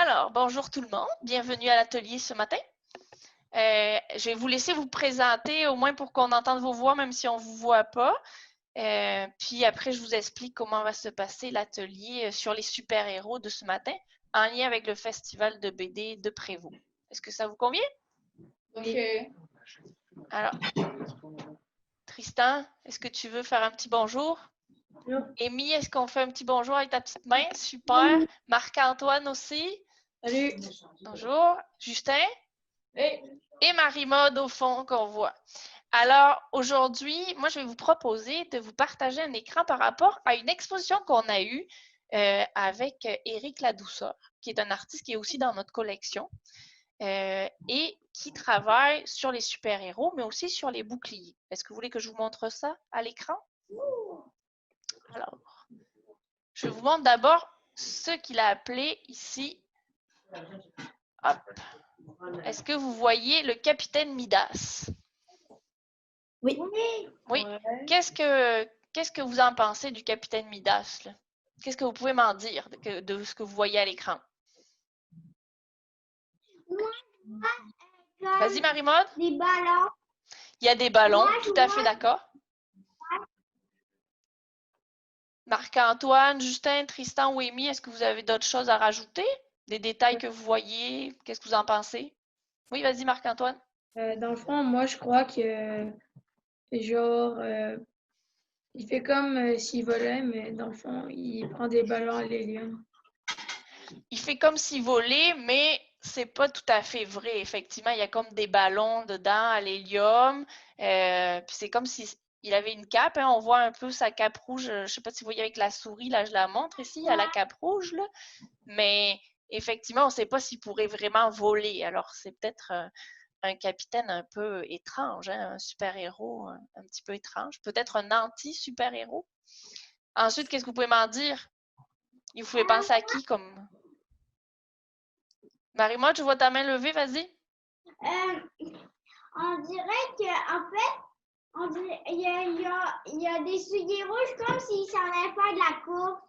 Alors, bonjour tout le monde, bienvenue à l'atelier ce matin. Je vais vous laisser vous présenter, au moins pour qu'on entende vos voix, même si on ne vous voit pas. Puis après, je vous explique comment va se passer l'atelier sur les super-héros de ce matin, en lien avec le festival de BD de Prévost. Est-ce que ça vous convient? OK. Alors, Tristan, est-ce que tu veux faire un petit bonjour? Non. Amy, est-ce qu'on fait un petit bonjour avec ta petite main? Super. Marc-Antoine aussi. Salut. Bonjour. Justin? Hey. Et Marie-Maude au fond qu'on voit. Alors, aujourd'hui, moi, je vais vous proposer de vous partager un écran par rapport à une exposition qu'on a eue avec Éric Ladouceur, qui est un artiste qui est aussi dans notre collection et qui travaille sur les super-héros, mais aussi sur les boucliers. Est-ce que vous voulez que je vous montre ça à l'écran? Alors, je vous montre d'abord ce qu'il a appelé ici. Hop. Est-ce que vous voyez le capitaine Midas? Oui. Oui. Ouais. Qu'est-ce que vous en pensez du capitaine Midas, là? Qu'est-ce que vous pouvez m'en dire de ce que vous voyez à l'écran? Vas-y, Marie-Maude. Des ballons. Il y a des ballons, Moi, tout à fait d'accord. Marc-Antoine, Justin, Tristan ou Amy, est-ce que vous avez d'autres choses à rajouter? Des détails que vous voyez? Qu'est-ce que vous en pensez? Oui, vas-y, Marc-Antoine. Dans le fond, moi, je crois que, genre, il fait comme s'il volait, mais dans le fond, il prend des ballons à l'hélium. Il fait comme s'il volait, mais c'est pas tout à fait vrai. Effectivement, il y a comme des ballons dedans à l'hélium. Puis c'est comme s'il avait une cape. Hein. On voit un peu sa cape rouge. Je sais pas si vous voyez avec la souris, là, je la montre ici. Il y a la cape rouge, là. Mais effectivement, on ne sait pas s'il pourrait vraiment voler. Alors, c'est peut-être un capitaine un peu étrange, hein, un super-héros un petit peu étrange. Peut-être un anti-super-héros. Ensuite, qu'est-ce que vous pouvez m'en dire? Vous pouvez penser à qui comme... Marie-Maude, je vois ta main levée, vas-y. On dirait qu'en fait, il y a des souliers rouges comme s'il s'en allait faire de la course.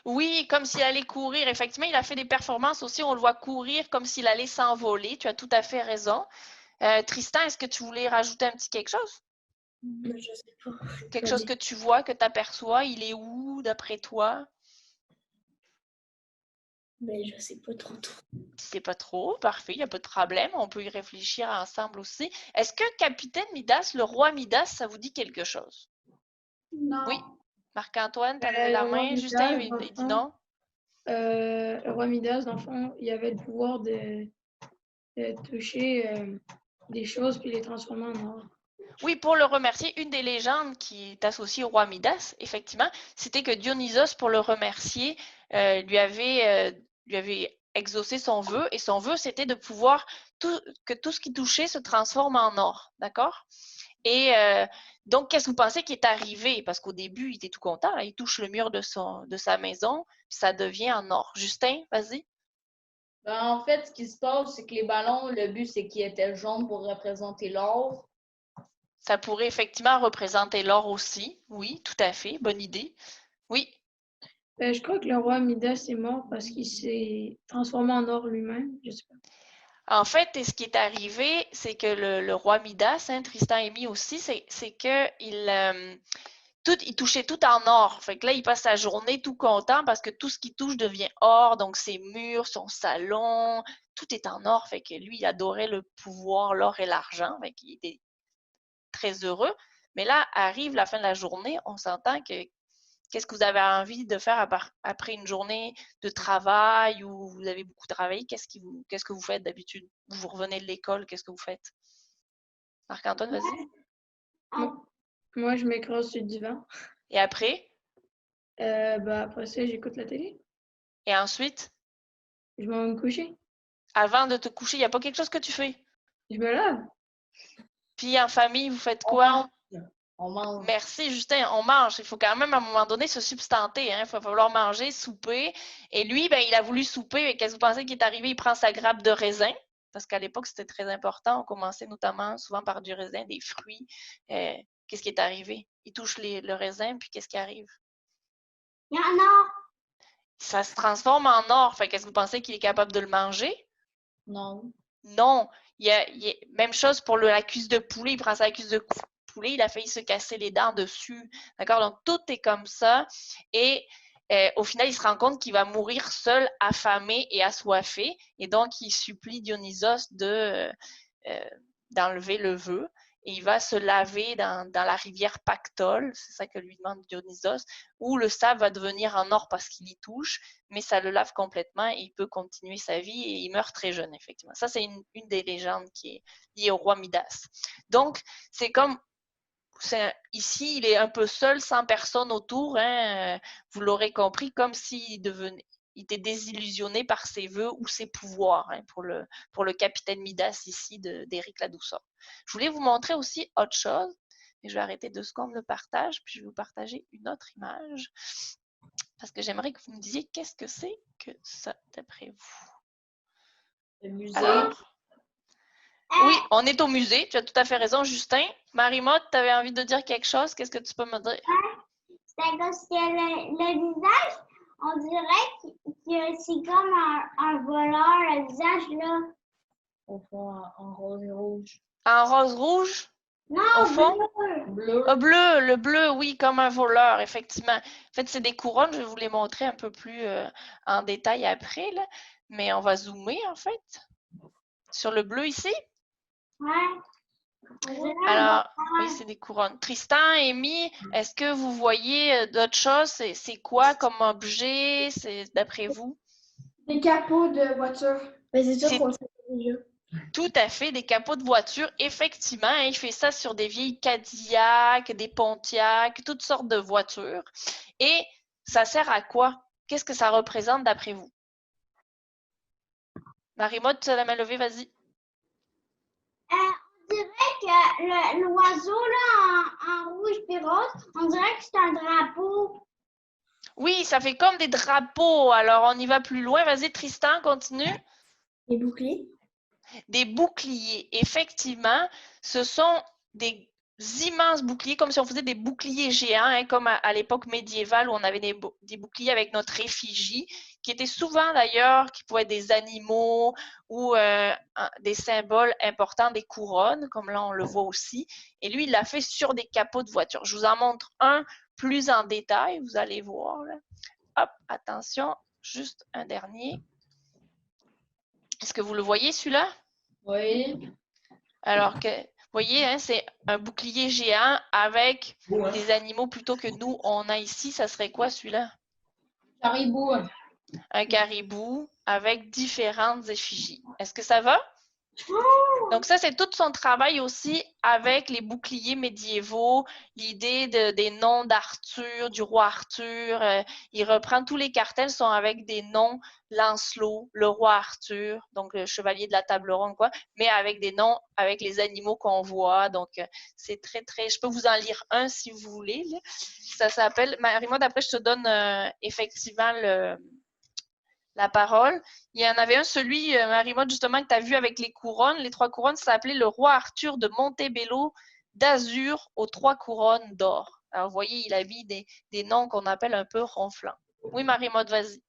Oui, comme s'il allait courir. Effectivement, il a fait des performances aussi. On le voit courir comme s'il allait s'envoler. Tu as tout à fait raison. Tristan, est-ce que tu voulais rajouter un petit quelque chose? Je sais pas. Quelque chose que tu vois, que tu aperçois? Il est où, d'après toi? Mais je sais pas trop. C'est pas trop, parfait, il n'y a pas de problème. On peut y réfléchir ensemble aussi. Est-ce que Capitaine Midas, le roi Midas, ça vous dit quelque chose? Non. Oui. Marc-Antoine, tu as levé Le la roi main. Justin, Midas, il dans le dit fond, non. le roi Midas, dans le fond, il avait le pouvoir de toucher des choses puis les transformer en or. Oui, pour le remercier, une des légendes qui est associée au roi Midas, effectivement, c'était que Dionysos, pour le remercier, lui avait exaucé son vœu, et son vœu, c'était de pouvoir que tout ce qui touchait se transforme en or, d'accord? Et donc, qu'est-ce que vous pensez qui est arrivé? Parce qu'au début, il était tout content, là, il touche le mur de sa maison, puis ça devient en or. Justin, vas-y. Ben, en fait, ce qui se passe, c'est que les ballons, le but, c'est qu'ils étaient jaunes pour représenter l'or. Ça pourrait effectivement représenter l'or aussi. Oui, tout à fait. Bonne idée. Oui. Je crois que le roi Midas est mort parce qu'il s'est transformé en or lui-même. Je sais pas. En fait, et ce qui est arrivé, c'est que le roi Midas, hein, Tristan et Amy aussi, c'est qu'il il touchait tout en or. Fait que là, il passe sa journée tout content parce que tout ce qu'il touche devient or. Donc, ses murs, son salon, tout est en or. Fait que lui, il adorait le pouvoir, l'or et l'argent. Fait qu'il était très heureux. Mais là, arrive la fin de la journée, on s'entend que qu'est-ce que vous avez envie de faire après une journée de travail où vous avez beaucoup travaillé? Qu'est-ce que vous faites d'habitude? Vous revenez de l'école, qu'est-ce que vous faites? Marc-Antoine, vas-y. Moi, je m'écrase sur le divan. Et après? Après ça, j'écoute la télé. Et ensuite? Je m'en vais me coucher. Avant de te coucher, il n'y a pas quelque chose que tu fais? Je me lave. Puis en famille, vous faites On quoi? mange. On mange. Merci, Justin. On mange. Il faut quand même, à un moment donné, se substanter. Hein. Il va falloir manger, souper. Et lui, ben, il a voulu souper. Mais qu'est-ce que vous pensez qui est arrivé? Il prend sa grappe de raisin. Parce qu'à l'époque, c'était très important. On commençait notamment souvent par du raisin, des fruits. Qu'est-ce qui est arrivé? Il touche le raisin, puis qu'est-ce qui arrive? Il y en a. ça se transforme en or. Fait qu'est-ce que vous pensez qu'il est capable de le manger? Non. Non. Même chose pour la cuisse de poulet. Il prend sa cuisse de poulet, il a failli se casser les dents dessus. D'accord? Donc, tout est comme ça. Et au final, il se rend compte qu'il va mourir seul, affamé et assoiffé. Et donc, il supplie Dionysos d'enlever le vœu. Et il va se laver dans la rivière Pactole, c'est ça que lui demande Dionysos, où le sable va devenir en or parce qu'il y touche, mais ça le lave complètement et il peut continuer sa vie et il meurt très jeune, effectivement. Ça, c'est une des légendes qui est liée au roi Midas. Donc, c'est comme ici, il est un peu seul, sans personne autour, hein, vous l'aurez compris, comme s'il était désillusionné par ses vœux ou ses pouvoirs, hein, pour le capitaine Midas ici d'Éric Ladouceur. Je voulais vous montrer aussi autre chose, mais je vais arrêter 2 secondes le partage, puis je vais vous partager une autre image, parce que j'aimerais que vous me disiez qu'est-ce que c'est que ça, d'après vous. Le musée. Oui, on est au musée, tu as tout à fait raison, Justin. Marie-Maude, tu avais envie de dire quelque chose, qu'est-ce que tu peux me dire? C'est parce que le visage, on dirait que c'est comme un voleur, le visage là. Au fond, en rose et rouge. En rose-rouge? Non, Au fond? Bleu. Ah, bleu, le bleu, oui, comme un voleur, effectivement. En fait, c'est des couronnes, je vais vous les montrer un peu plus en détail après, là. Mais on va zoomer, en fait, sur le bleu ici. Ouais. Alors, oui, c'est des couronnes. Tristan, Amy, est-ce que vous voyez d'autres choses? C'est quoi comme objet, d'après vous? Des capots de voiture. Mais c'est sûr qu'on le sait déjà. Tout à fait, des capots de voiture. Effectivement, hein, il fait ça sur des vieilles Cadillac, des Pontiac, toutes sortes de voitures. Et ça sert à quoi? Qu'est-ce que ça représente d'après vous? Marie-Maude, tu as la main levée, vas-y. On dirait que l'oiseau là en rouge et rose, on dirait que c'est un drapeau. Oui, ça fait comme des drapeaux. Alors, on y va plus loin. Vas-y, Tristan, continue. Des boucliers. Des boucliers. Effectivement, ce sont des immenses boucliers, comme si on faisait des boucliers géants, hein, comme à l'époque médiévale où on avait des boucliers avec notre effigie, qui étaient souvent d'ailleurs, qui pouvaient être des animaux ou des symboles importants, des couronnes, comme là on le voit aussi. Et lui, il l'a fait sur des capots de voiture. Je vous en montre un plus en détail, vous allez voir. Là. Hop, attention, juste un dernier. Est-ce que vous le voyez, celui-là? Oui. Alors que, vous voyez, hein, c'est un bouclier géant avec des animaux plutôt que nous, on a ici. Ça serait quoi, celui-là? Caribou. Un caribou avec différentes effigies. Est-ce que ça va? Donc ça, c'est tout son travail aussi avec les boucliers médiévaux, l'idée des noms d'Arthur, du roi Arthur. Il reprend tous les cartels sont avec des noms, Lancelot, le roi Arthur, donc le chevalier de la table ronde, quoi, mais avec des noms, avec les animaux qu'on voit. Donc c'est très, très... Je peux vous en lire un si vous voulez. Là. Ça s'appelle... Marie-Maude, après, je te donne effectivement la parole. Il y en avait un, celui, Marie-Maude, justement, que tu as vu avec les couronnes. Les 3 couronnes, ça s'appelait le roi Arthur de Montebello d'Azur aux 3 couronnes d'or. Alors, vous voyez, il a mis des noms qu'on appelle un peu ronflants. Oui, Marie-Maude, vas-y.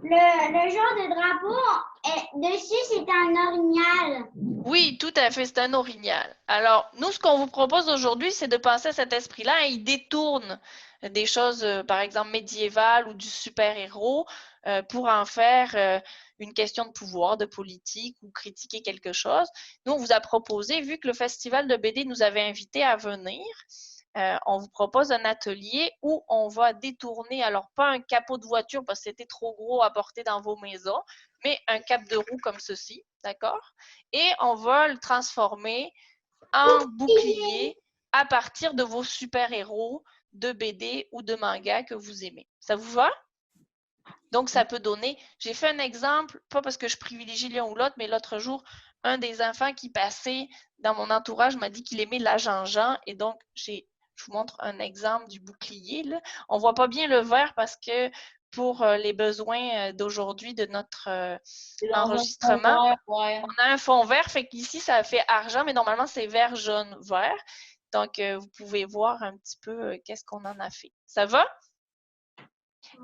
Le genre de drapeau, dessus, c'est un orignal. Oui, tout à fait, c'est un orignal. Alors, nous, ce qu'on vous propose aujourd'hui, c'est de penser à cet esprit-là et il détourne des choses, par exemple, médiévales ou du super-héros pour en faire une question de pouvoir, de politique ou critiquer quelque chose. Nous, on vous a proposé, vu que le Festival de BD nous avait invités à venir, on vous propose un atelier où on va détourner, alors pas un capot de voiture parce que c'était trop gros à porter dans vos maisons, mais un cap de roue comme ceci, d'accord? Et on va le transformer en bouclier à partir de vos super-héros de BD ou de manga que vous aimez. Ça vous va? Donc, ça peut donner... J'ai fait un exemple, pas parce que je privilégie l'un ou l'autre, mais l'autre jour, un des enfants qui passait dans mon entourage m'a dit qu'il aimait la Jean-Jean et donc, je vous montre un exemple du bouclier. Là. On ne voit pas bien le vert parce que pour les besoins d'aujourd'hui de notre enregistrement, Ouais. on a un fond vert, fait qu'ici, ça fait argent, mais normalement, c'est vert, jaune, vert. Donc, vous pouvez voir un petit peu qu'est-ce qu'on en a fait. Ça va?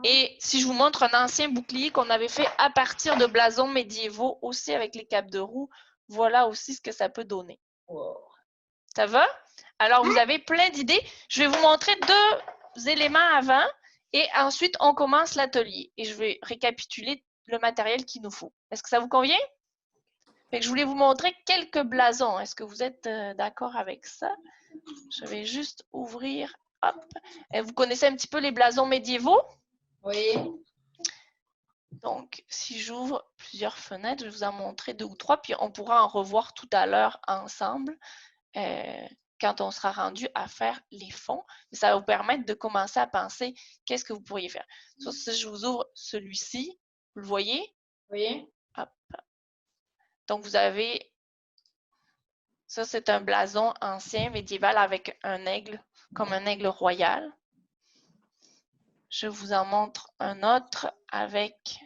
Et si je vous montre un ancien bouclier qu'on avait fait à partir de blasons médiévaux, aussi avec les capes de roue, voilà aussi ce que ça peut donner. Wow. Ça va? Alors, vous avez plein d'idées. Je vais vous montrer 2 éléments avant et ensuite, on commence l'atelier. Et je vais récapituler le matériel qu'il nous faut. Est-ce que ça vous convient? Fait que je voulais vous montrer quelques blasons. Est-ce que vous êtes d'accord avec ça? Je vais juste ouvrir. Hop. Vous connaissez un petit peu les blasons médiévaux? Oui. Donc, si j'ouvre plusieurs fenêtres, je vais vous en montrer 2 ou 3, puis on pourra en revoir tout à l'heure ensemble quand on sera rendu à faire les fonds. Ça va vous permettre de commencer à penser qu'est-ce que vous pourriez faire. Soit si je vous ouvre celui-ci, vous le voyez? Oui. Hop. Donc, vous avez, ça c'est un blason ancien médiéval avec un aigle, comme un aigle royal. Je vous en montre un autre avec...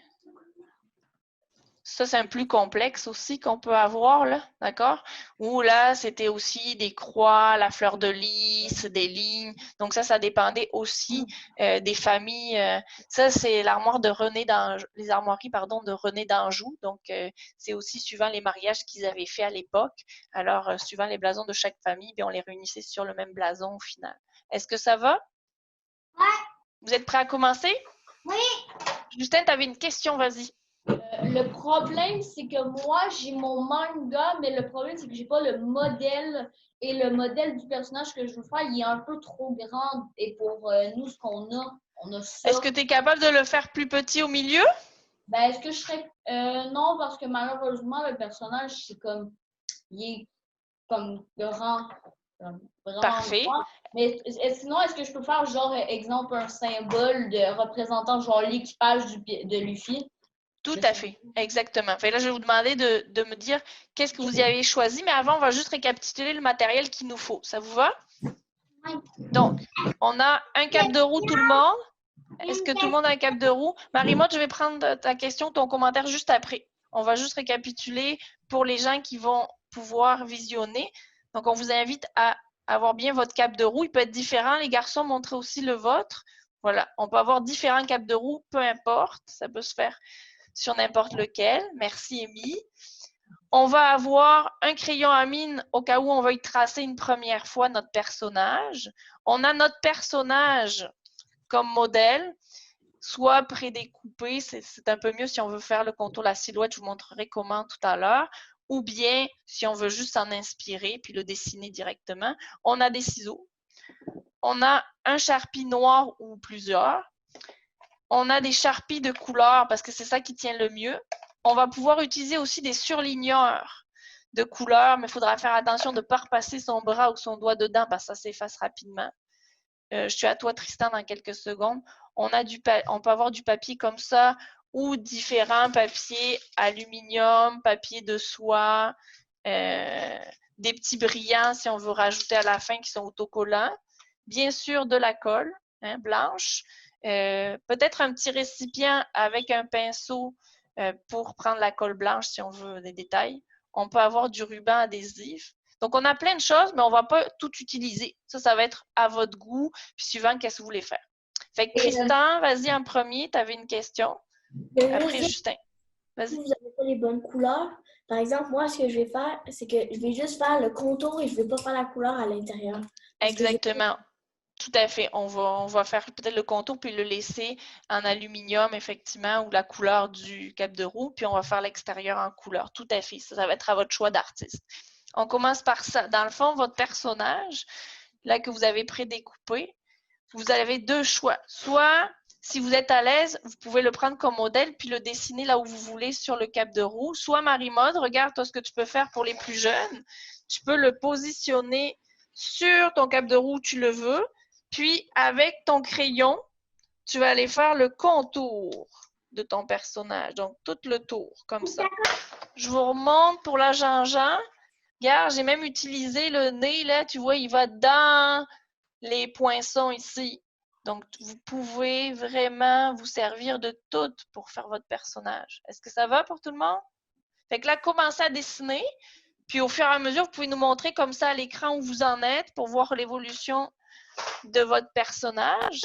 Ça, c'est un plus complexe aussi qu'on peut avoir, là, d'accord? Où là, c'était aussi des croix, la fleur de lys, des lignes. Donc ça dépendait aussi des familles. Ça, c'est l'armoire de René d'Anjou, les armoiries, pardon, de René d'Anjou. Donc, c'est aussi suivant les mariages qu'ils avaient fait à l'époque. Alors, suivant les blasons de chaque famille, bien, on les réunissait sur le même blason au final. Est-ce que ça va? Ouais. Vous êtes prêts à commencer? Oui. Justin, tu avais une question, vas-y. Le problème, c'est que moi, j'ai mon manga, mais le problème, c'est que j'ai pas le modèle. Et le modèle du personnage que je veux faire, il est un peu trop grand. Et pour nous, ce qu'on a, on a ça. Est-ce que tu es capable de le faire plus petit au milieu? Ben, est-ce que je serais... non, parce que malheureusement, le personnage, c'est comme... Il est comme grand. Comme vraiment Parfait. grand. Mais sinon, est-ce que je peux faire, genre, exemple, un symbole de représentant, genre, l'équipage de Luffy? Tout à fait, exactement. Fait là, je vais vous demander de me dire qu'est-ce que vous y avez choisi, mais avant, on va juste récapituler le matériel qu'il nous faut. Ça vous va? Oui. Donc, on a un cap de roue, tout le monde. Est-ce que tout le monde a un cap de roue? Marie-Maud, je vais prendre ta question, ton commentaire juste après. On va juste récapituler pour les gens qui vont pouvoir visionner. Donc, on vous invite à avoir bien votre cap de roue. Il peut être différent. Les garçons, montrez aussi le vôtre. Voilà, on peut avoir différents caps de roue, peu importe. Ça peut se faire sur n'importe lequel. Merci, Amy. On va avoir un crayon à mine au cas où on veuille tracer une première fois notre personnage. On a notre personnage comme modèle, soit prédécoupé, c'est un peu mieux si on veut faire le contour de la silhouette, je vous montrerai comment tout à l'heure, ou bien si on veut juste s'en inspirer puis le dessiner directement. On a des ciseaux. On a un charpie noir ou plusieurs. On a des charpies de couleur parce que c'est ça qui tient le mieux. On va pouvoir utiliser aussi des surligneurs de couleur, mais il faudra faire attention de ne pas repasser son bras ou son doigt dedans parce que ça s'efface rapidement. Je suis à toi, Tristan, dans quelques secondes. On peut avoir du papier comme ça ou différents papiers, aluminium, papier de soie, des petits brillants si on veut rajouter à la fin qui sont autocollants. Bien sûr, de la colle blanche. Peut-être un petit récipient avec un pinceau pour prendre la colle blanche si on veut des détails. On peut avoir du ruban adhésif. Donc, on a plein de choses, mais on ne va pas tout utiliser. Ça va être à votre goût, puis suivant qu'est-ce que vous voulez faire. Fait que Tristan, vas-y en premier, tu avais une question. Après, Justin. Vas-y. Si vous n'avez pas les bonnes couleurs, par exemple, moi, ce que je vais faire, c'est que je vais juste faire le contour et je ne vais pas faire la couleur à l'intérieur. Exactement. Tout à fait. On va faire peut-être le contour puis le laisser en aluminium, effectivement, ou la couleur du cap de roue, puis on va faire l'extérieur en couleur. Tout à fait. Ça va être à votre choix d'artiste. On commence par ça. Dans le fond, votre personnage, là que vous avez prédécoupé, vous avez 2 choix. Soit, si vous êtes à l'aise, vous pouvez le prendre comme modèle puis le dessiner là où vous voulez sur le cap de roue. Soit, Marie-Maude, regarde toi ce que tu peux faire pour les plus jeunes. Tu peux le positionner sur ton cap de roue où tu le veux. Puis, avec ton crayon, tu vas aller faire le contour de ton personnage. Donc, tout le tour, comme ça. Je vous remonte pour la Jean-Jean. Regarde, j'ai même utilisé le nez, là. Tu vois, il va dans les poinçons ici. Donc, vous pouvez vraiment vous servir de tout pour faire votre personnage. Est-ce que ça va pour tout le monde? Fait que là, commencez à dessiner. Puis au fur et à mesure, vous pouvez nous montrer comme ça à l'écran où vous en êtes pour voir l'évolution de votre personnage.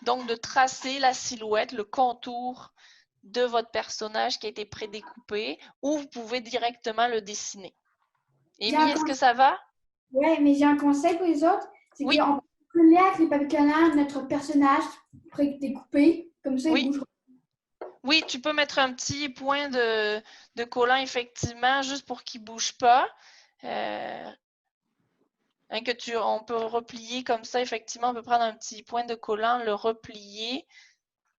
Donc, de tracer la silhouette, le contour de votre personnage qui a été prédécoupé, ou vous pouvez directement le dessiner. Amy, est-ce que ça va? Oui, mais j'ai un conseil pour les autres. C'est Oui. qu'on peut coller avec les papiers canards notre personnage prédécoupé. Comme ça, Oui. il bouge. Oui, tu peux mettre un petit point de collant, effectivement, juste pour qu'il ne bouge pas. On peut replier comme ça, effectivement, on peut prendre un petit point de collant, le replier,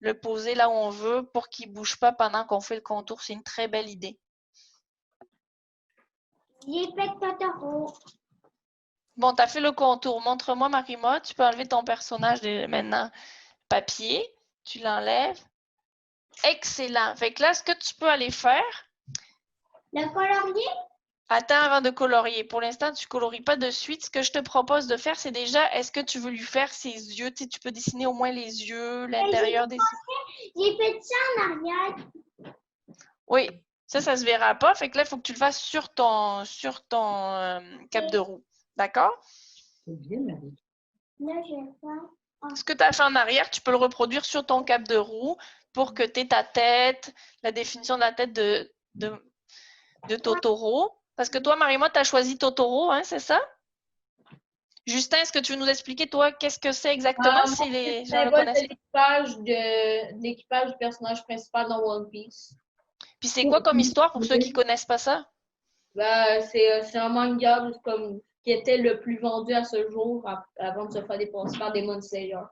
le poser là où on veut pour qu'il ne bouge pas pendant qu'on fait le contour. C'est une très belle idée. J'ai fait Totoro. Bon, tu as fait le contour. Montre-moi, Marima. Tu peux enlever ton personnage maintenant. Papier, tu l'enlèves. Excellent. Fait que là, ce que tu peux aller faire... Le colorier? Attends avant de colorier. Pour l'instant, tu ne colories pas de suite. Ce que je te propose de faire, c'est déjà, est-ce que tu veux lui faire ses yeux? Tu sais, tu peux dessiner au moins les yeux, l'intérieur des yeux. J'ai fait ça en arrière. Oui, ça se verra pas. Fait que là, il faut que tu le fasses sur ton cap de roue. D'accord? Là, je vais faire. Ce que tu as fait en arrière, tu peux le reproduire sur ton cap de roue pour que tu aies ta tête, la définition de la tête de Totoro. Parce que toi, Marima, tu as choisi Totoro, hein, c'est ça? Justin, est-ce que tu veux nous expliquer, toi, qu'est-ce que c'est exactement si les gens le connaissent? C'est l'équipage du personnage principal dans One Piece. Puis c'est quoi comme histoire pour ceux qui ne connaissent pas ça? C'est un manga qui était le plus vendu à ce jour avant de se faire dépasser par Demon Slayer.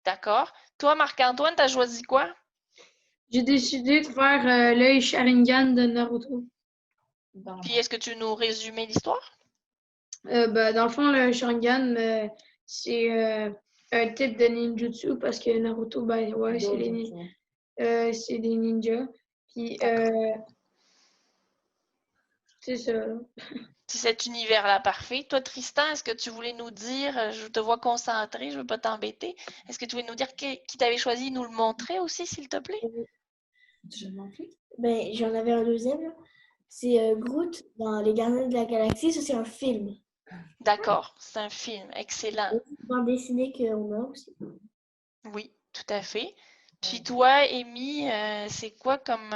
D'accord. Toi, Marc-Antoine, tu as choisi quoi? J'ai décidé de faire l'œil Sharingan de Naruto. Puis est-ce que tu veux nous résumer l'histoire? Dans le fond, le Sharingan, c'est un type de ninjutsu parce que Naruto, ouais, c'est des ninjas. Puis, c'est ça. C'est cet univers-là parfait. Toi, Tristan, est-ce que tu voulais nous dire, je te vois concentré, je ne veux pas t'embêter, est-ce que tu voulais nous dire qui t'avait choisi, nous le montrer aussi, s'il te plaît? Ben, j'en avais un deuxième. Là. C'est Groot dans Les Gardiens de la Galaxie. Ça, c'est un film. D'accord, c'est un film, excellent. Dans dessiné qu'on a aussi. Oui, tout à fait. Puis toi, Amy, c'est quoi comme,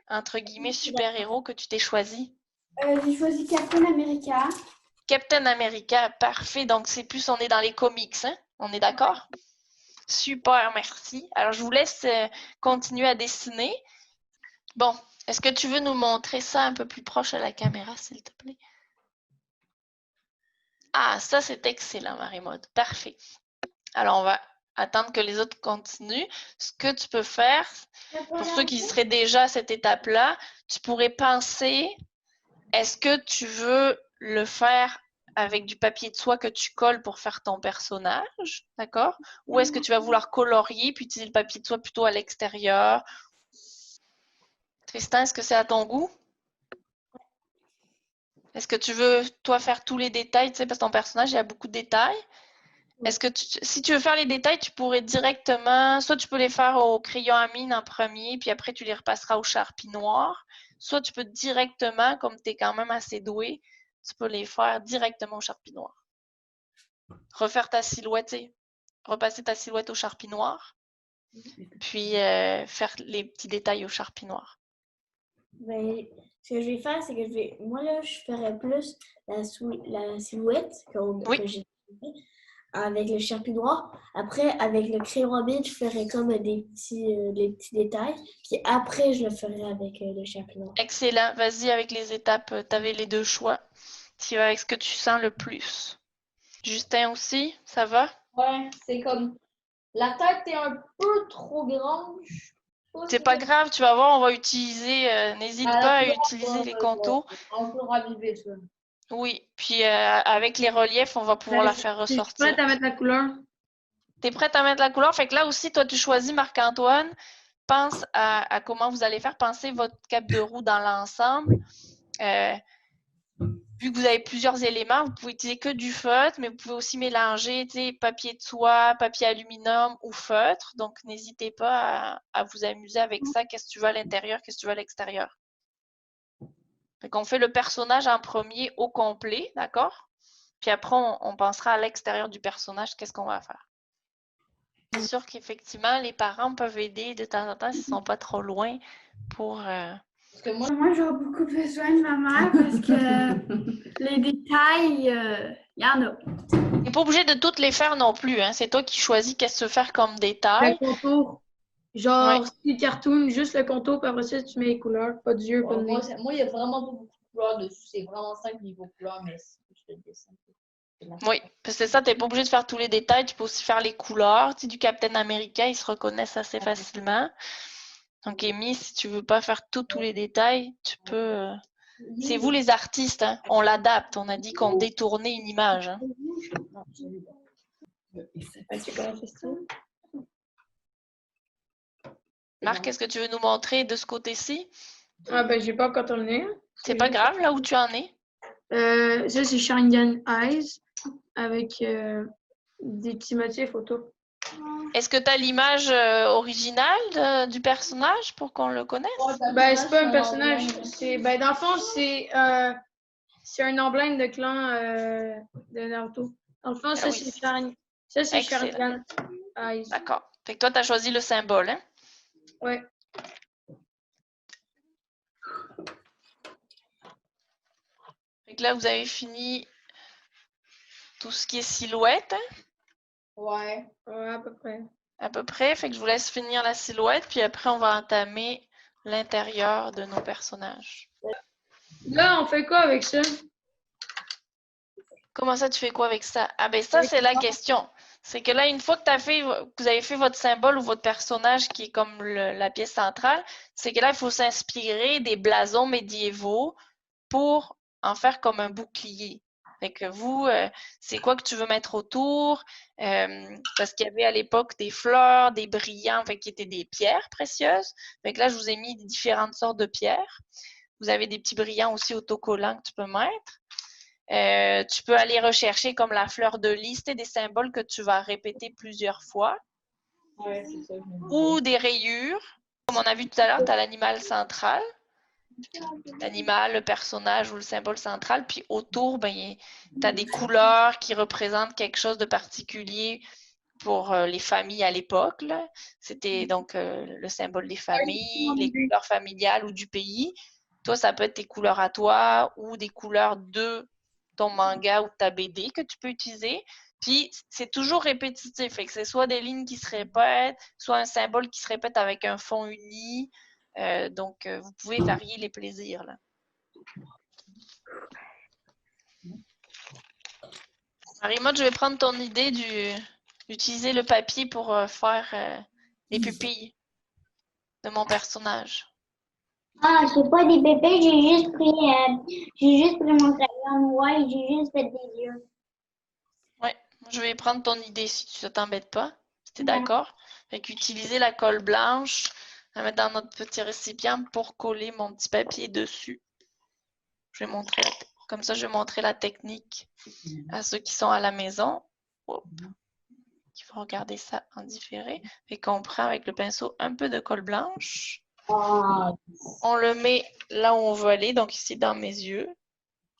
entre guillemets, super-héros que tu t'es choisi? J'ai choisi Captain America. Captain America, parfait. Donc, c'est plus, on est dans les comics, hein? On est d'accord? Super, merci. Alors, je vous laisse continuer à dessiner. Bon, est-ce que tu veux nous montrer ça un peu plus proche à la caméra, s'il te plaît? Ah, ça, c'est excellent, Marie-Maude. Parfait. Alors, on va attendre que les autres continuent. Ce que tu peux faire, pour ceux qui seraient déjà à cette étape-là, tu pourrais penser, est-ce que tu veux le faire avec du papier de soie que tu colles pour faire ton personnage, d'accord? Ou est-ce que tu vas vouloir colorier puis utiliser le papier de soie plutôt à l'extérieur? Tristan, est-ce que c'est à ton goût? Est-ce que tu veux, toi, faire tous les détails, tu sais, parce que ton personnage, il y a beaucoup de détails. Est-ce que si tu veux faire les détails, tu pourrais directement, soit tu peux les faire au crayon à mine en premier, puis après tu les repasseras au Sharpie noir, soit tu peux directement, comme tu es quand même assez doué, tu peux les faire directement au Sharpie noir. Refaire ta silhouette, tu sais, repasser ta silhouette au Sharpie noir, puis faire les petits détails au Sharpie noir. Ben, ce que je vais faire, c'est que moi, là, je ferais plus la silhouette Oui. que j'ai fait avec le Sharpie noir. Après, avec le crayon à mine, je ferais comme des petits détails. Puis après, je le ferais avec le Sharpie noir. Excellent. Vas-y avec les étapes. Tu avais les deux choix. Tu vas avec ce que tu sens le plus. Justin aussi, ça va? Ouais, c'est comme... La tête est un peu trop grande. C'est pas grave, tu vas voir, on va utiliser, n'hésite pas à utiliser les contours. On peut raviver ça. Oui, puis avec les reliefs, on va pouvoir la faire T'es ressortir. prête à mettre la couleur? T'es prête à mettre la couleur? Fait que là aussi, toi, tu choisis Marc-Antoine. Pense à comment vous allez faire. Pensez votre cap de roue dans l'ensemble. Vu que vous avez plusieurs éléments, vous pouvez utiliser que du feutre, mais vous pouvez aussi mélanger papier de soie, papier aluminium ou feutre. Donc, n'hésitez pas à vous amuser avec ça. Qu'est-ce que tu veux à l'intérieur, qu'est-ce que tu veux à l'extérieur. Fait qu'on fait le personnage en premier au complet, d'accord? Puis après, on pensera à l'extérieur du personnage, qu'est-ce qu'on va faire. C'est sûr qu'effectivement, les parents peuvent aider de temps en temps s'ils ne sont pas trop loin pour... Parce que moi, Moi, j'aurais beaucoup besoin de ma mère parce que les détails, il y en a. Tu n'es pas obligé de toutes les faire non plus, hein. C'est toi qui choisis qu'est-ce que tu veux faire comme détail. Le contour. Genre, si cartoon, juste le contour, puis après ça, tu mets les couleurs. Pas de yeux, pas de nez. moi, il y a vraiment pas beaucoup de couleurs dessus. C'est vraiment 5 niveaux de couleurs, mais je te le dessine. Oui, parce que c'est ça, tu n'es pas obligé de faire tous les détails. Tu peux aussi faire les couleurs. Tu sais, du Captain America, ils se reconnaissent assez facilement. Donc, Amy, si tu veux pas faire tous les détails, tu peux... C'est vous les artistes, hein. On l'adapte. On a dit qu'on détournait une image. Hein. Marc, est-ce que tu veux nous montrer de ce côté-ci? Ah, ben, j'ai pas encore terminé. C'est pas grave, là où tu en es. Ça, c'est Sharingan Eyes avec des petits motifs autour. Est-ce que tu as l'image originale du personnage pour qu'on le connaisse? Ben, c'est pas un personnage. Ben, dans le fond, c'est un emblème de clan de Naruto. Dans le fond, ça, oui. c'est Sharingan. Ça, c'est Excellent. Sharingan Eyes. D'accord. Fait que toi, tu as choisi le symbole, hein? Ouais. Fait que là, vous avez fini tout ce qui est silhouette, hein? Ouais. Ouais, à peu près. À peu près. Fait que je vous laisse finir la silhouette, puis après, on va entamer l'intérieur de nos personnages. Là, on fait quoi avec ça? Comment ça, tu fais quoi avec ça? Ah ben ça, c'est la question. C'est que là, une fois que vous avez fait votre symbole ou votre personnage qui est comme la pièce centrale, c'est que là, il faut s'inspirer des blasons médiévaux pour en faire comme un bouclier. Fait que vous, c'est quoi que tu veux mettre autour? Parce qu'il y avait à l'époque des fleurs, des brillants, fait qui étaient des pierres précieuses. Fait que là, je vous ai mis différentes sortes de pierres. Vous avez des petits brillants aussi autocollants que tu peux mettre. Tu peux aller rechercher comme la fleur de lys, c'est des symboles que tu vas répéter plusieurs fois. Ouais, c'est ça. Ou des rayures. Comme on a vu tout à l'heure, tu as l'animal central. L'animal, le personnage ou le symbole central. Puis autour, ben, tu as des couleurs qui représentent quelque chose de particulier pour les familles à l'époque. C'était donc le symbole des familles, les couleurs familiales ou du pays. Toi, ça peut être tes couleurs à toi ou des couleurs de ton manga ou ta BD que tu peux utiliser. Puis, c'est toujours répétitif. Fait que c'est soit des lignes qui se répètent, soit un symbole qui se répète avec un fond uni. Donc, vous pouvez varier les plaisirs. Là. Marie-Maude, je vais prendre ton idée d'utiliser le papier pour faire les pupilles de mon personnage. Ah, c'est pas des bébés, j'ai juste pris mon crayon noir et j'ai juste fait des yeux. Ouais, je vais prendre ton idée si tu ne t'embêtes pas. Si tu es d'accord. Fait qu'utiliser la colle blanche, la mettre dans notre petit récipient pour coller mon petit papier dessus. Je vais montrer comme ça, je vais montrer la technique à ceux qui sont à la maison. Oups. Qui vont regarder ça en différé. Fait qu'on prend avec le pinceau un peu de colle blanche. On le met là où on veut aller, donc ici dans mes yeux.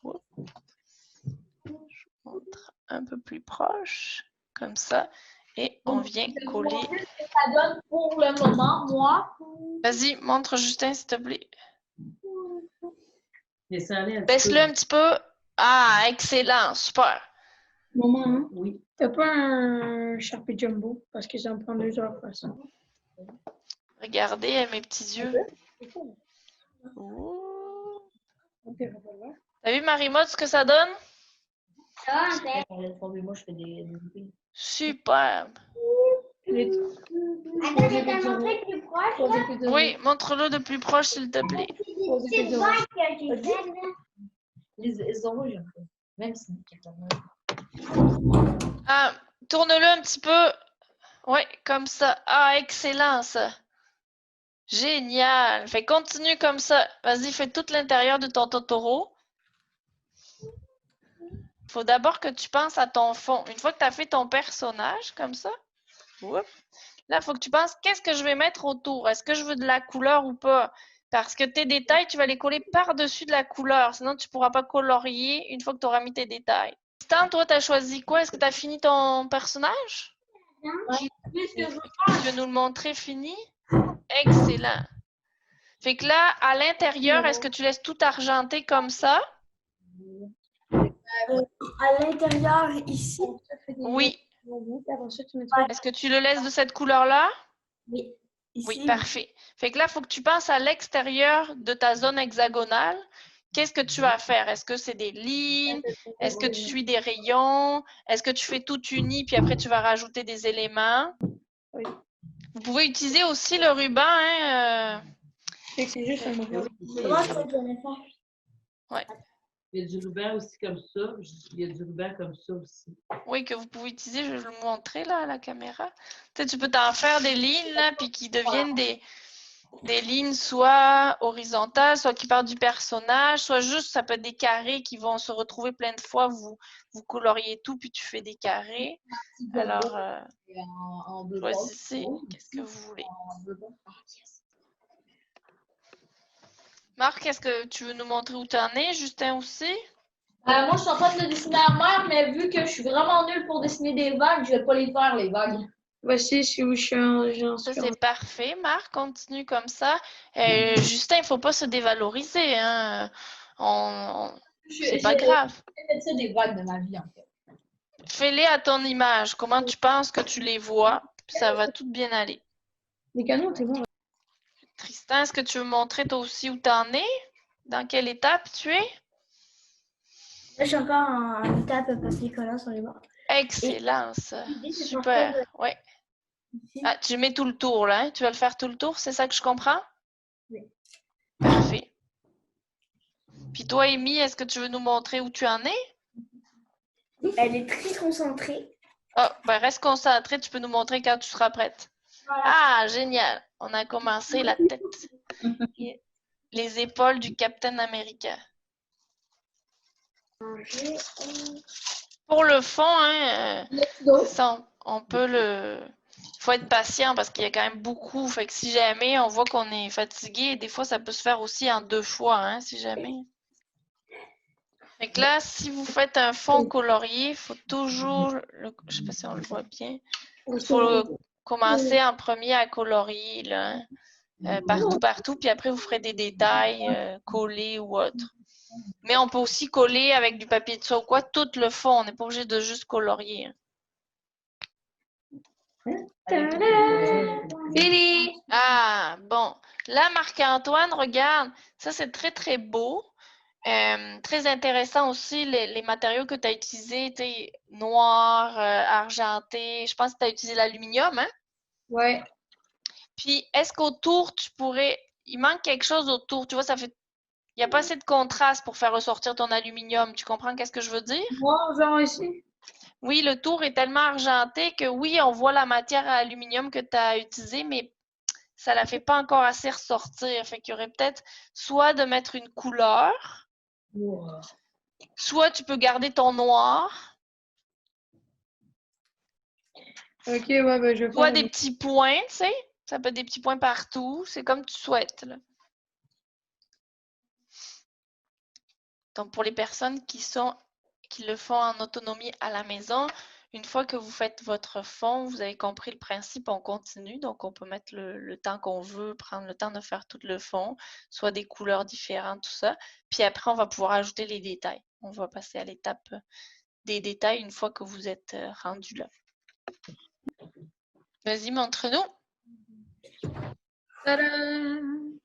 Je montre un peu plus proche, comme ça. Et on vient coller. Ça donne pour le moment, moi. Vas-y, montre Justin, s'il te plaît. Baisse-le un petit peu. Ah, excellent, super. Maman, hein? Oui. T'as pas un Sharpie Jumbo? Parce que ça me prend 2 heures pour ça. Regardez mes petits yeux. Ouh. T'as vu, Marie-Maude, ce que ça donne? Ça, en fait. Moi, je fais des Superbe. Attends, je vais te montrer plus proche, là. Oui, montre-le de plus proche, s'il te plaît. C'est le bac que j'ai fait, là. Les oranges, j'aime pas. Même si Ah, tourne-le un petit peu. Oui, comme ça. Ah, excellent, ça. Génial. Fait continue comme ça. Vas-y, fais tout l'intérieur de ton Totoro. Il faut d'abord que tu penses à ton fond. Une fois que tu as fait ton personnage comme ça, là, il faut que tu penses qu'est-ce que je vais mettre autour. Est-ce que je veux de la couleur ou pas? Parce que tes détails, tu vas les coller par-dessus de la couleur. Sinon, tu ne pourras pas colorier une fois que tu auras mis tes détails. Stan, toi, tu as choisi quoi? Est-ce que tu as fini ton personnage? J'ai trouvé ce que je veux. Tu veux nous le montrer fini? Excellent. Fait que là, à l'intérieur, est-ce que tu laisses tout argenté comme ça? À l'intérieur, ici. Oui. Après ça, tu mets Est-ce que tu le laisses de cette couleur-là? Oui. Ici. Oui, parfait. Fait que là, il faut que tu penses à l'extérieur de ta zone hexagonale. Qu'est-ce que tu vas faire? Est-ce que c'est des lignes? Est-ce que tu suis des rayons? Est-ce que tu fais tout uni, puis après, tu vas rajouter des éléments? Oui. Vous pouvez utiliser aussi le ruban, hein? Fait que c'est juste un mauvais. Moi, je vais faire. Il y a du ruban aussi comme ça. Il y a du ruban comme ça aussi. Oui, que vous pouvez utiliser. Je vais vous le montrer là à la caméra. Tu sais, tu peux t'en faire des lignes, là, puis qui deviennent des lignes soit horizontales, soit qui partent du personnage, soit juste, ça peut être des carrés qui vont se retrouver plein de fois. Vous coloriez tout, puis tu fais des carrés. Alors, En bleu choisissez. Qu'est-ce que vous voulez? En bleu blanc. Marc, est-ce que tu veux nous montrer où tu en es? Justin aussi? Moi, je suis en train de dessiner la mer, mais vu que je suis vraiment nulle pour dessiner des vagues, je vais pas les faire, les vagues. Voici c'est où j'en Ça, suis. c'est parfait. Marc, continue comme ça. Justin, il ne faut pas se dévaloriser. Hein. C'est pas grave. J'ai fait ça des vagues de ma vie, en fait. Fais-les à ton image. Comment tu penses que tu les vois? Puis ça va tout bien aller. Les canons, c'est bon. Tristan, est-ce que tu veux montrer toi aussi où tu en es? Dans quelle étape tu es? Là, je suis encore en étape papier collant sur les bords. Excellent, ça. Super. Ouais. Ah, tu mets tout le tour, là. Hein? Tu vas le faire tout le tour, c'est ça que je comprends? Oui. Parfait. Puis toi, Amy, est-ce que tu veux nous montrer où tu en es? Elle est très concentrée. Ah, ben reste concentré, tu peux nous montrer quand tu seras prête. Voilà. Ah, génial. On a commencé la tête. Les épaules du Captain America. Pour le fond, hein, ça, on peut le... Il faut être patient parce qu'il y a quand même beaucoup. Fait que si jamais on voit qu'on est fatigué, des fois, ça peut se faire aussi en 2 fois, hein, si jamais. Fait que là, si vous faites un fond colorié, il faut toujours... Je sais pas si on le voit bien. Il faut commencer en premier à colorier, là, hein, partout, puis après, vous ferez des détails collés ou autres. Mais on peut aussi coller avec du papier de soie ou quoi, tout le fond. On n'est pas obligé de juste colorier. Hein. Fini! Ah, bon. Là, Marc-Antoine, regarde. Ça, c'est très, très beau. Très intéressant aussi, les matériaux que tu as utilisés, noir, argenté. Je pense que tu as utilisé l'aluminium, hein? Ouais. Puis, est-ce qu'autour, tu pourrais... Il manque quelque chose autour. Tu vois, ça fait... Il n'y a pas assez de contraste pour faire ressortir ton aluminium. Tu comprends qu'est-ce que je veux dire? Moi, genre ici. Oui, le tour est tellement argenté que oui, on voit la matière à aluminium que tu as utilisée, mais ça ne la fait pas encore assez ressortir. Fait qu'il y aurait peut-être soit de mettre une couleur, soit tu peux garder ton noir, Ok, ouais, ben je vais soit faire. des petits points, tu sais. Ça peut être des petits points partout. C'est comme tu souhaites, là. Donc, pour les personnes qui le font en autonomie à la maison, une fois que vous faites votre fond, vous avez compris le principe, on continue. Donc, on peut mettre le temps qu'on veut, prendre le temps de faire tout le fond, soit des couleurs différentes, tout ça. Puis après, on va pouvoir ajouter les détails. On va passer à l'étape des détails une fois que vous êtes rendu là. Vas-y, montre-nous. Tadam!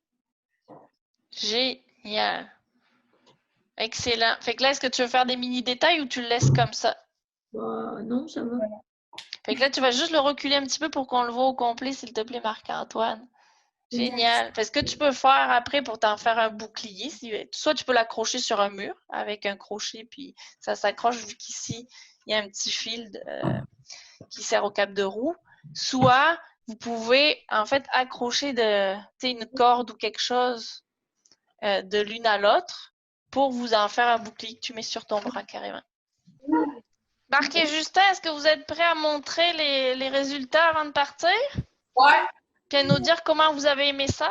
Génial. Excellent. Fait que là, est-ce que tu veux faire des mini-détails ou tu le laisses comme ça? Bah, non, ça va. Fait que là, tu vas juste le reculer un petit peu pour qu'on le voit au complet, s'il te plaît, Marc-Antoine. Génial. Fait ce que tu peux faire après pour t'en faire un bouclier, soit tu peux l'accrocher sur un mur avec un crochet, puis ça s'accroche vu qu'ici, il y a un petit fil qui sert au cap de roue. Soit vous pouvez en fait accrocher une corde ou quelque chose de l'une à l'autre pour vous en faire un bouclier que tu mets sur ton bras carrément. Marc et Justin, est-ce que vous êtes prêts à montrer les résultats avant de partir? Ouais. Puis à nous dire comment vous avez aimé ça?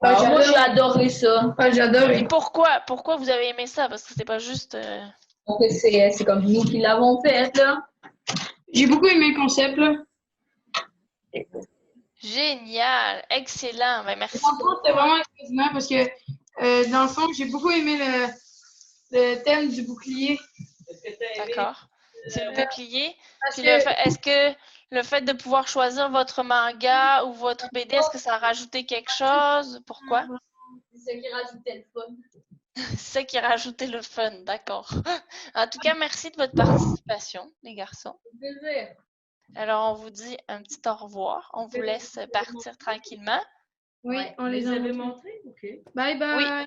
Moi, j'ai adoré ça. Ah, j'adore. Et pourquoi vous avez aimé ça? Parce que c'est pas juste... Donc, c'est comme nous qui l'avons fait, là. J'ai beaucoup aimé le concept, là. Génial, excellent. Ben, merci. Dans le fond, c'était vraiment extraordinaire parce que, dans le fond, j'ai beaucoup aimé le thème du bouclier. D'accord. C'est le bouclier. Parce Puis que, est-ce que le fait de pouvoir choisir votre manga ou votre BD, est-ce que ça a rajouté quelque chose? Pourquoi? C'est ça qui rajoutait le fun. C'est ça qui a rajouté le fun, d'accord. En tout cas, merci de votre participation, les garçons. Plaisir. Alors, on vous dit un petit au revoir. On vous laisse partir tranquillement. oui, Ouais. on les a avez montrés. montré? OK. Bye bye.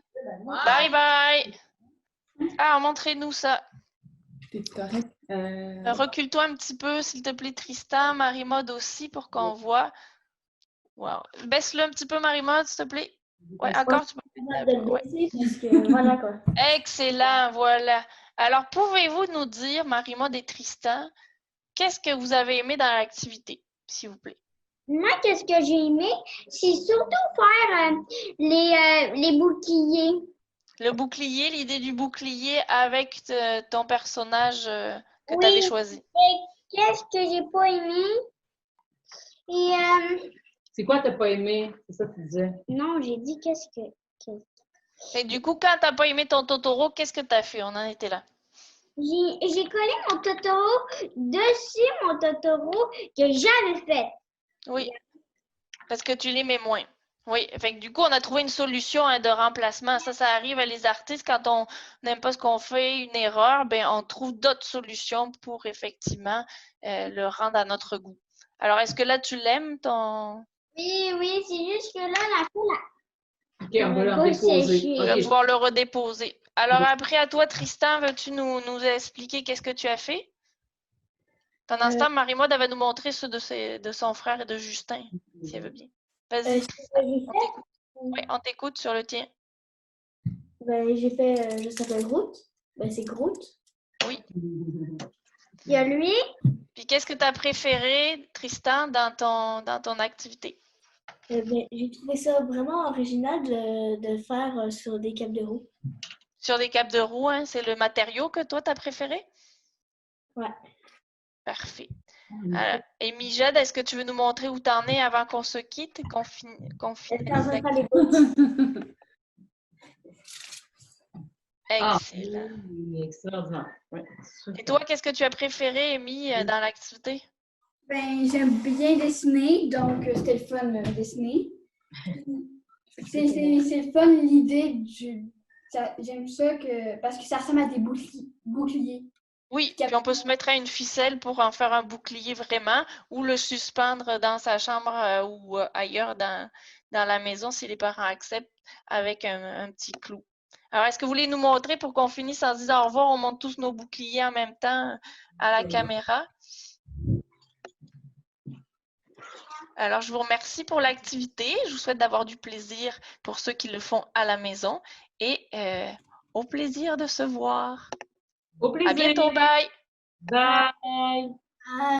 Bye bye! Ah, montrez-nous ça. C'est correct. Recule-toi un petit peu, s'il te plaît, Tristan. Marie-Maude aussi, pour qu'on voit. Wow. Baisse-le un petit peu, Marie-Maude, s'il te plaît. Ouais, encore, tu peux. Ouais. Parce que, voilà quoi. Excellent, voilà. Alors, pouvez-vous nous dire, Marie-Maude et Tristan, qu'est-ce que vous avez aimé dans l'activité, s'il vous plaît? Moi, qu'est-ce que j'ai aimé? C'est surtout faire les boucliers. Le bouclier, l'idée du bouclier avec ton personnage que tu Oui. avais choisi. Et qu'est-ce que j'ai pas aimé? Et C'est quoi t'as pas aimé? C'est ça que tu disais. non, j'ai dit qu'est-ce que. Et du coup, quand tu n'as pas aimé ton Totoro, qu'est-ce que tu as fait? On en était là. J'ai collé mon Totoro dessus mon Totoro que j'avais fait. Oui, parce que tu l'aimais moins. Oui, fait que du coup, on a trouvé une solution de remplacement. Ça arrive à les artistes quand on n'aime pas ce qu'on fait, une erreur, ben on trouve d'autres solutions pour effectivement le rendre à notre goût. Alors, est-ce que là, tu l'aimes, ton... Oui, c'est juste que là, la fois, OK, on va va l'en déposer. sécher. On va OK. pouvoir le redéposer. Alors, après, à toi, Tristan, veux-tu nous expliquer qu'est-ce que tu as fait? Pendant ce temps, Marie-Maude, elle va nous montrer ceux de son frère et de Justin, si elle veut bien. Vas-y, Tristan, on t'écoute. Oui, on t'écoute sur le tien. Ben, j'ai fait, je s'appelle Groot. Ben, c'est Groot. Oui. Il y a lui. Puis, qu'est-ce que tu as préféré, Tristan, dans ton activité? Ben, j'ai trouvé ça vraiment original de le faire sur des capes de roue. Sur des capes de roue, hein, c'est le matériau que toi, tu as préféré? Ouais. Parfait. Et Mijad, est-ce que tu veux nous montrer où tu en es avant qu'on se quitte et qu'on finalise Ça la... va les bottes. Excellent. Oui, extraordinaire. Ouais, Et toi, qu'est-ce que tu as préféré, Amy, dans l'activité? Ben, j'aime bien dessiner, donc c'était le fun de dessiner. C'est le fun l'idée du. J'aime ça parce que ça ressemble à des boucliers. Oui, puis on peut se mettre à une ficelle pour en faire un bouclier vraiment ou le suspendre dans sa chambre ou ailleurs dans la maison si les parents acceptent avec un petit clou. Alors, est-ce que vous voulez nous montrer pour qu'on finisse en se disant au revoir, on monte tous nos boucliers en même temps à la caméra? Alors, je vous remercie pour l'activité. Je vous souhaite d'avoir du plaisir pour ceux qui le font à la maison et au plaisir de se voir. Au plaisir. À bientôt, bye! Bye!